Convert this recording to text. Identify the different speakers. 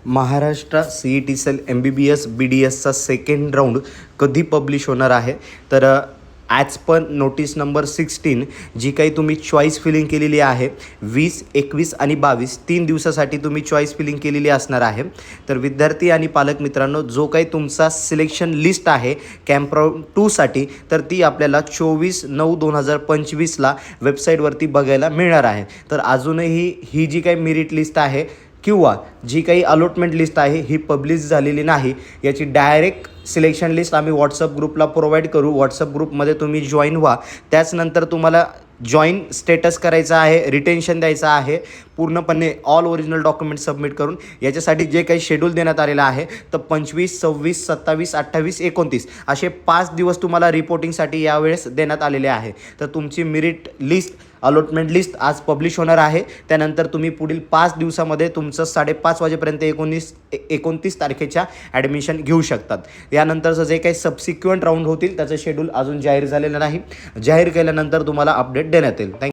Speaker 1: Maharashtra CET cell MBBS BDSचा second round कधी publish होणार आहे. तर ॲज पर नोटीस नंबर 16 जी काही तुम्ही चॉईस फिलिंग केलेली आहे 20, 21 आणि 22 3 दिवसासाठी तुम्ही चॉईस फिलिंग केलेली असणार आहे. तर विद्यार्थी आणि पालक मित्रांनो, जो काही तुमचा सिलेक्शन लिस्ट आहे कॅम्प राऊंड 2साठी, तर ती आपल्याला 24/9/2025ला वेबसाईटवरती बघायला मिळणार आहे. तर अजूनही ही जी काही मेरिट लिस्ट आहे किंवा जी काही अलॉटमेंट लिस्ट आहे ही पब्लिश झालेली नाही. याची डायरेक्ट सिलेक्शन लिस्ट आम्ही व्हॉट्सअप ग्रुपला प्रोव्हाइड करू. व्हॉट्सअप ग्रुपमध्ये तुम्ही जॉईन व्हा. त्याचनंतर तुम्हाला जॉईन स्टेटस करायचा आहे, रिटेन्शन द्यायचं आहे, पूर्णपणे ऑल ओरिजिनल डॉक्युमेंट सबमिट करून. याच्यासाठी जे काही शेड्यूल देण्यात आलेलं आहे तर 25, 26, 27, 28, 29 असे 5 दिवस तुम्हाला रिपोर्टिंगसाठी यावेळेस देण्यात आलेले आहे. तर तुमची मेरिट लिस्ट, अलॉटमेंट लिस्ट आज पब्लिश होणार आहे. त्यानंतर तुम्ही पुढील 5 दिवसामध्ये तुमचं 5:30 वाजेपर्यंत 29 तारखेच्या ॲडमिशन घेऊ शकतात. यानंतरचं जे काही सबसिक्वेंट राऊंड होतील त्याचं शेड्यूल अजून जाहीर झालेलं नाही. जाहीर केल्यानंतर तुम्हाला अपडेट देण्यात येईल.